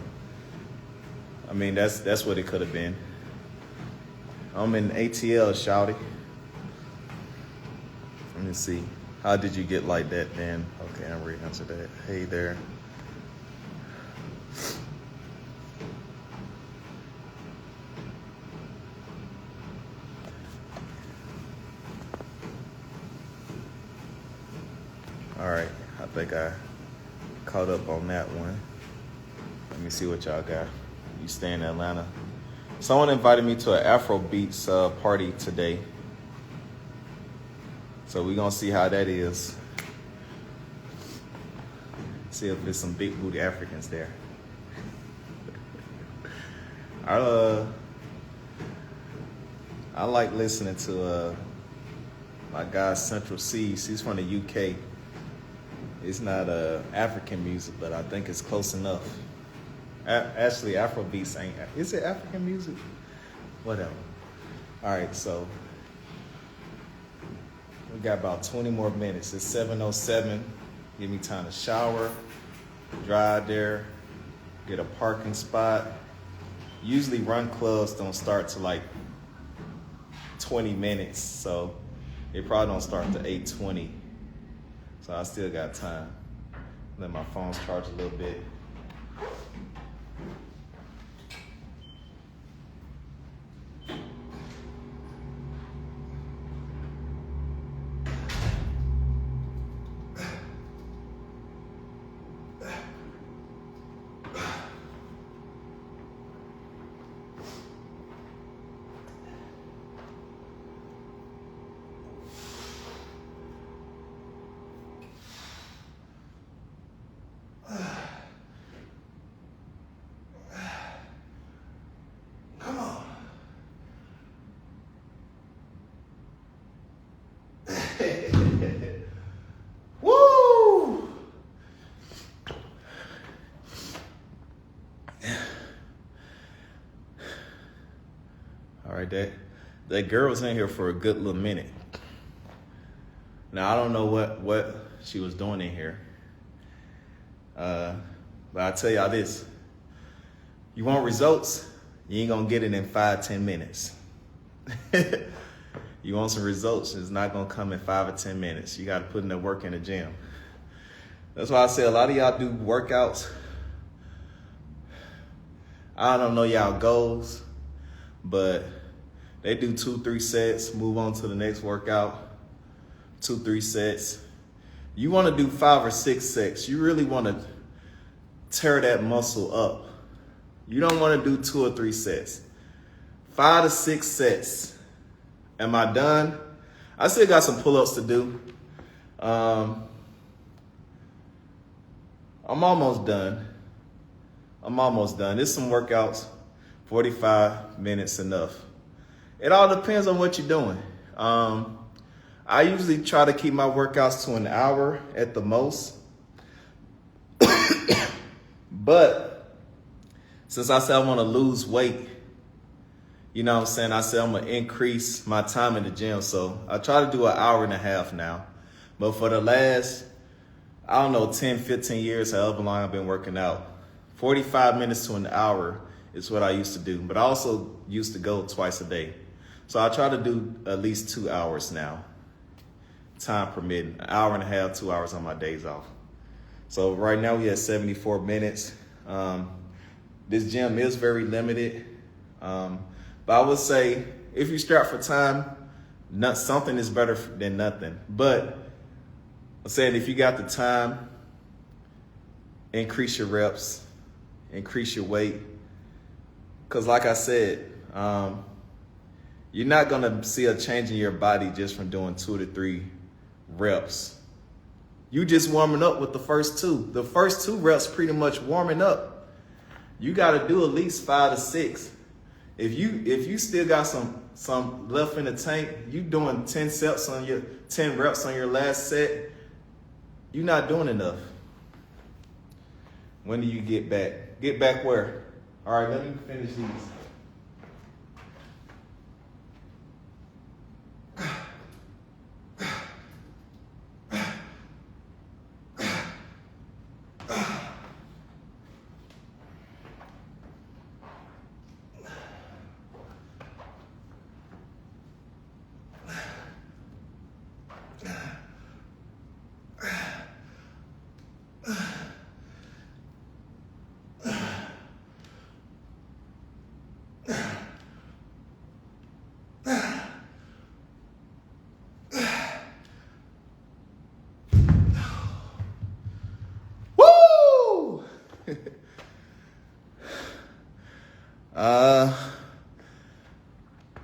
I mean, that's what it could have been. I'm in ATL, shouty. Let me see. How did you get like that, Dan? Okay, I'm ready to answer that. Hey there. All right, I think I caught up on that one. Let me see what y'all got. You stay in Atlanta. Someone invited me to an Afro Beats party today. So we're gonna see how that is. See if there's some big booty Africans there. I like listening to my guy Central Seas. He's from the UK. It's not African music, but I think it's close enough. Actually, Afrobeats ain't. Is it African music? Whatever. All right, so we got about 20 more minutes. It's 7:07. Give me time to shower, drive there, get a parking spot. Usually run clubs don't start to like 20 minutes, so they probably don't start to 8:20. So I still got time. Let my phone's charge a little bit. Woo! All right, that girl was in here for a good little minute. Now I don't know what she was doing in here, but I tell y'all this: you want results, you ain't gonna get it in 5-10 minutes. You want some results, it's not gonna come in 5 or 10 minutes. You gotta put in the work in the gym. That's why I say a lot of y'all do workouts. I don't know y'all goals, but they do 2-3 sets, move on to the next workout, 2-3 sets. You wanna do 5 or 6 sets. You really wanna tear that muscle up. You don't wanna do 2 or 3 sets. 5 to 6 sets. Am I done? I still got some pull-ups to do. I'm almost done. There's some workouts, 45 minutes enough. It all depends on what you're doing. I usually try to keep my workouts to an hour at the most. But since I said I want to lose weight, you know what I'm saying? I said I'm going to increase my time in the gym. So I try to do an hour and a half now. But for the last, 10, 15 years, however long I've been working out, 45 minutes to an hour is what I used to do. But I also used to go twice a day. So I try to do at least 2 hours now, time permitting. An hour and a half, 2 hours on my days off. So right now we have 74 minutes. This gym is very limited. But I would say if you strap for time, something is better than nothing. But I'm saying if you got the time, increase your reps, increase your weight. Because like I said, you're not going to see a change in your body just from doing 2 to 3 reps. You just warming up with the first 2. The first 2 reps pretty much warming up. You got to do at least 5 to 6. If you still got some left in the tank, you doing 10 reps on your last set, you're not doing enough. When do you get back? Get back where? All right, let me finish these.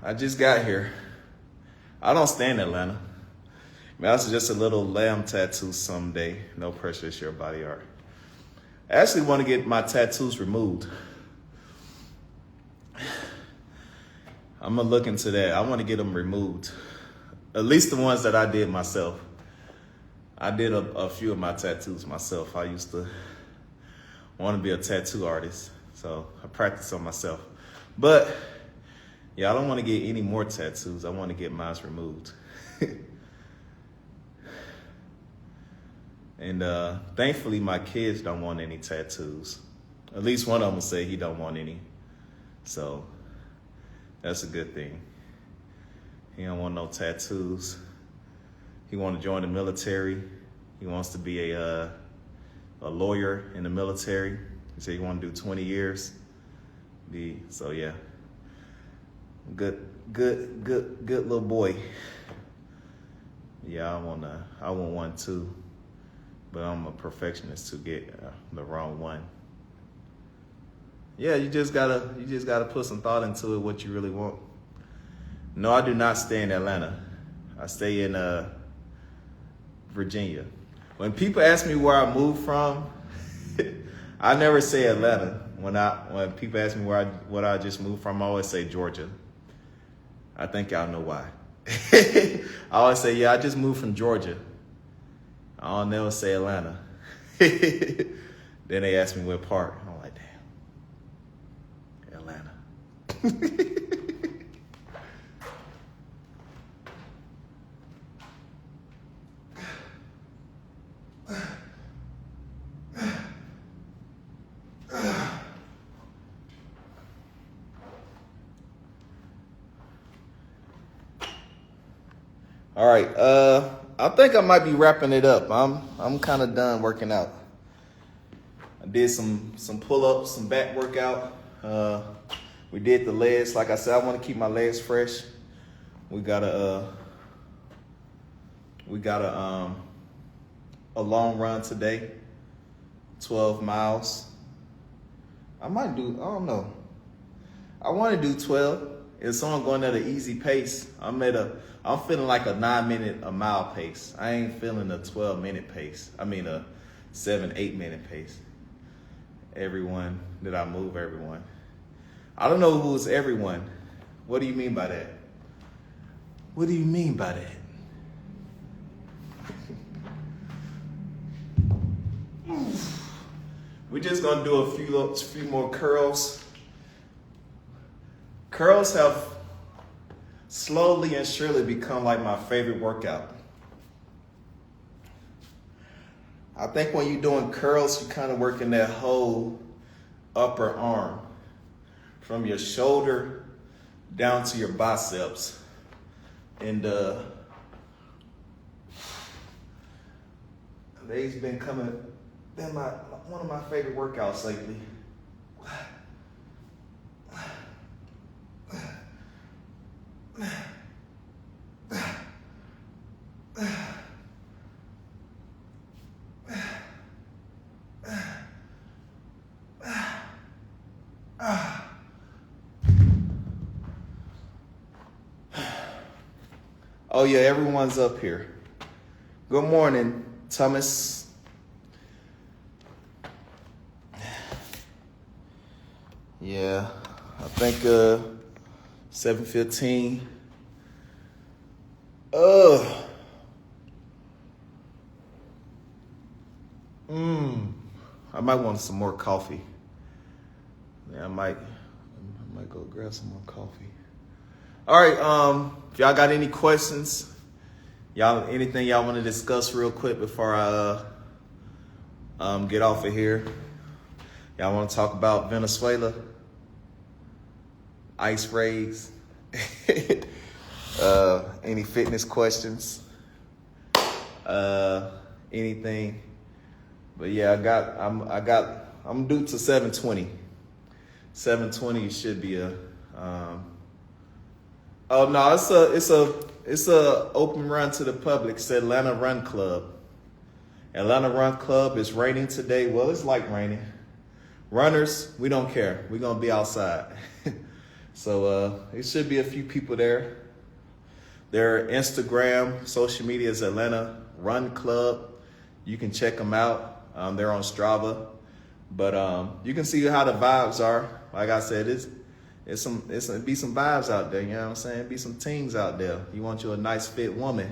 I just got here. I don't stay in Atlanta. That's just a little lamb tattoo someday. No pressure, it's your body art. I actually want to get my tattoos removed. I'm going to look into that. I want to get them removed. At least the ones that I did myself. I did a few of my tattoos myself. I used to want to be a tattoo artist, so I practice on myself. But yeah, I don't want to get any more tattoos. I want to get mine removed. And thankfully, my kids don't want any tattoos. At least one of them say he don't want any. So that's a good thing. He don't want no tattoos. He want to join the military. He wants to be a lawyer in the military. He said he want to do 20 years. So yeah, good little boy. Yeah, I want one too, but I'm a perfectionist to get the wrong one. Yeah, you just gotta put some thought into it, what you really want. No, I do not stay in Atlanta. I stay in Virginia. When people ask me where I moved from, I never say Atlanta. When people ask me what I just moved from, I always say Georgia. I think y'all know why. I always say, yeah, I just moved from Georgia. I'll never say Atlanta. Then they ask me what part. I'm like, damn, Atlanta. All right, I think I might be wrapping it up. I'm kind of done working out. I did some pull-ups, some back workout. We did the legs. Like I said, I want to keep my legs fresh. We got a long run today, 12 miles. I don't know. I want to do 12. It's on going at an easy pace. I'm feeling like a 9-minute a mile pace. I ain't feeling a 12-minute pace. I mean a 7-8 minute pace. Everyone that I move, everyone. I don't know who's everyone. What do you mean by that? What do you mean by that? We're just gonna do a few more curls. Curls have slowly and surely become like my favorite workout. I think when you're doing curls, you're kind of working that whole upper arm from your shoulder down to your biceps. And they've been one of my favorite workouts lately. Oh yeah, everyone's up here. Good morning, Thomas. Yeah, I think 7:15. I might want some more coffee. Yeah, I might go grab some more coffee. All right, if y'all got any questions, anything y'all want to discuss real quick before I get off of here? Y'all want to talk about Venezuela? Ice raids? Any fitness questions? Anything? But yeah, I'm due to 7:20. 7:20 should be a oh no, it's a open run to the public. It's the Atlanta Run Club. Atlanta Run Club is raining today. Well, it's like raining. Runners, we don't care. We're gonna be outside. So it should be a few people there. Their Instagram, social media is Atlanta Run Club. You can check them out. They're on Strava. But you can see how the vibes are. Like I said, be some vibes out there, you know what I'm saying? Be some teens out there. You want you a nice fit woman,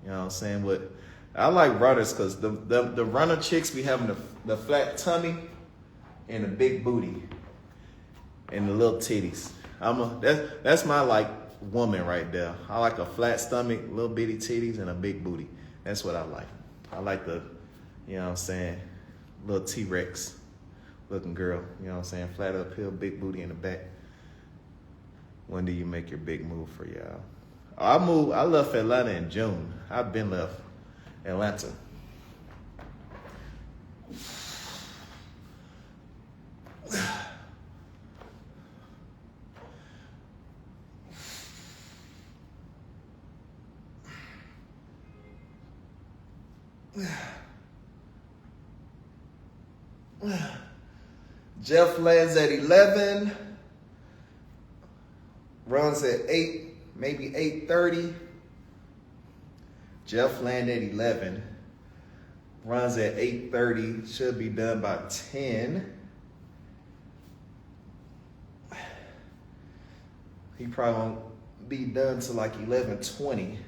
you know what I'm saying? But I like runners because the runner chicks be having the flat tummy and the big booty and the little titties. That's my like woman right there. I like a flat stomach, little bitty titties, and a big booty. That's what I like. I like the, you know what I'm saying, little T-Rex looking girl, you know what I'm saying? Flat uphill, big booty in the back. When do you make your big move for y'all? I left Atlanta in June. I've been left Atlanta. Jeff lands at 11, runs at 8, maybe 8:30. Jeff landed at 11, runs at 8:30, should be done by 10. He probably won't be done till like 11:20.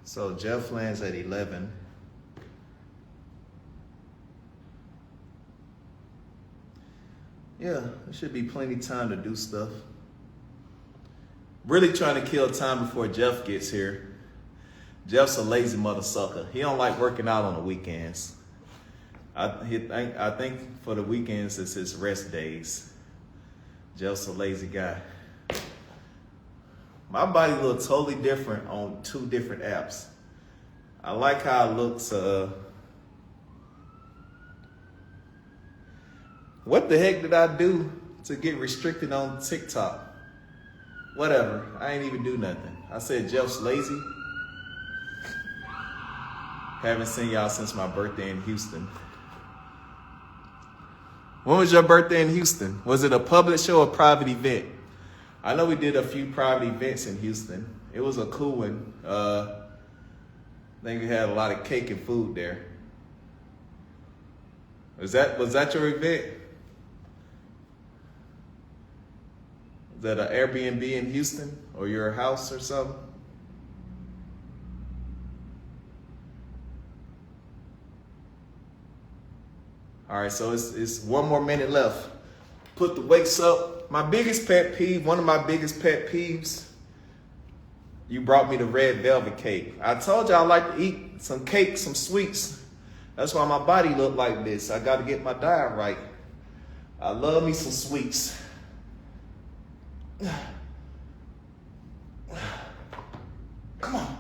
So Jeff lands at 11. Yeah, there should be plenty of time to do stuff. Really trying to kill time before Jeff gets here. Jeff's a lazy mother sucker. He don't like working out on the weekends. I think for the weekends it's his rest days. Jeff's a lazy guy. My body looks totally different on 2 different apps. I like how it looks. What the heck did I do to get restricted on TikTok? Whatever. I ain't even do nothing. I said Jeff's lazy. Haven't seen y'all since my birthday in Houston. When was your birthday in Houston? Was it a public show or private event? I know we did a few private events in Houston. It was a cool one. I think we had a lot of cake and food there. Was that your event? Is that an Airbnb in Houston or your house or something? All right, so it's 1 more minute left. Put the weights up. My biggest pet peeve, one of my biggest pet peeves, you brought me the red velvet cake. I told you I like to eat some cake, some sweets. That's why my body look like this. I got to get my diet right. I love me some sweets. Come on.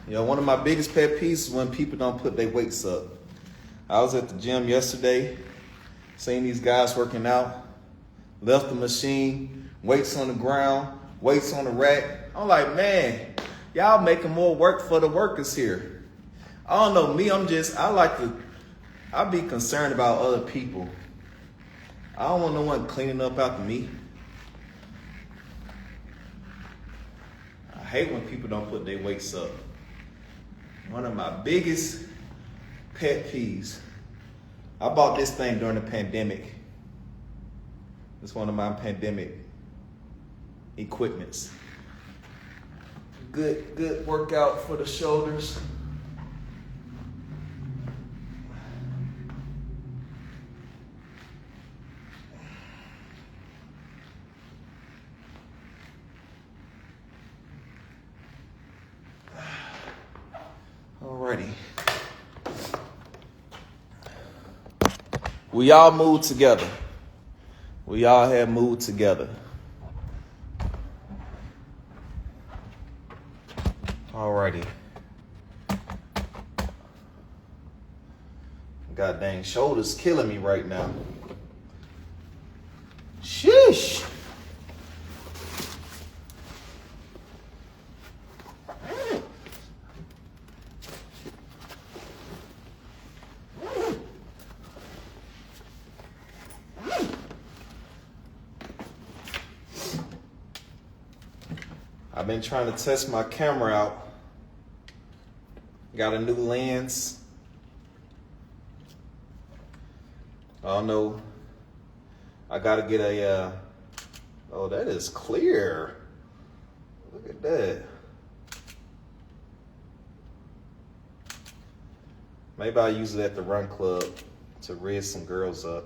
Yo, one of my biggest pet peeves is when people don't put their weights up. I was at the gym yesterday, seen these guys working out, left the machine, weights on the ground, weights on the rack. I'm like, man, y'all making more work for the workers here. I don't know, me, I be concerned about other people. I don't want no one cleaning up after me. I hate when people don't put their weights up. One of my biggest pet peeves. I bought this thing during the pandemic. It's one of my pandemic equipments. Good workout for the shoulders. Alrighty. We all moved together. We all have moved together. Alrighty. God dang, shoulders killing me right now. Sheesh. I've been trying to test my camera out. Got a new lens. I don't know. I gotta get a, oh, that is clear. Look at that. Maybe I'll use it at the run club to rizz some girls up.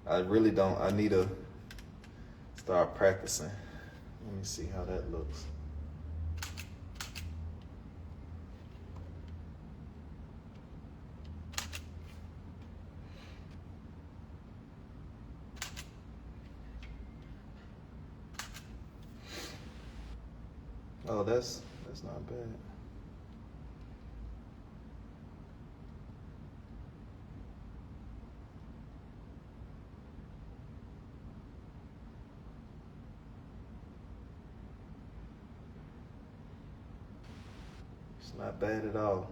I really don't. I need to start practicing. Let me see how that looks. Oh, that's not bad. It's not bad at all.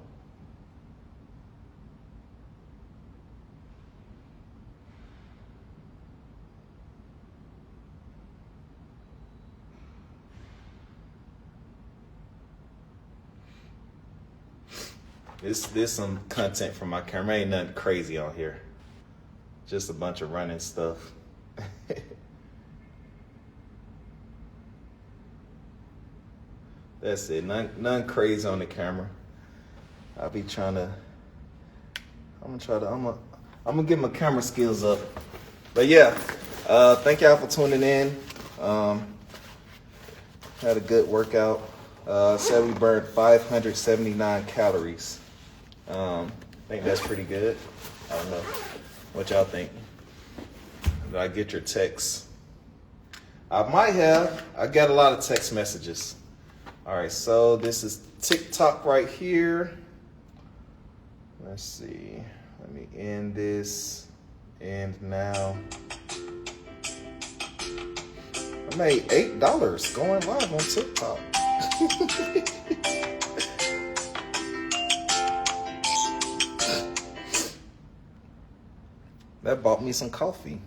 This some content from my camera. Ain't nothing crazy on here. Just a bunch of running stuff. That's it. Nothing crazy on the camera. I'll be trying to. I'm gonna get my camera skills up. But yeah, thank y'all for tuning in. Had a good workout. Said we burned 579 calories. I think that's pretty good. I don't know what y'all think. Did I get your texts? I might have. I got a lot of text messages. All right, so this is TikTok right here. Let's see. Let me end this. End now. I made $8 going live on TikTok. That bought me some coffee.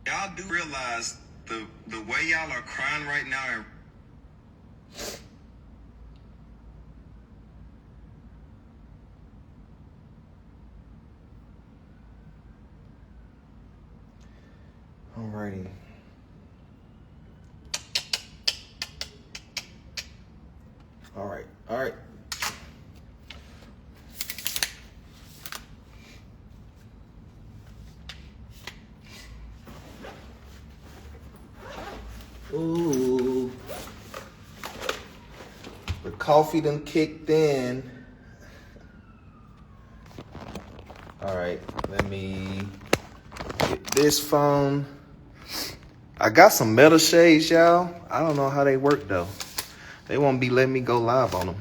Y'all do realize the way y'all are crying right now and alrighty. All right. Ooh. The coffee done kicked in. me get this phone. I got some metal shades, y'all. I don't know how they work though. They won't be letting me go live on them.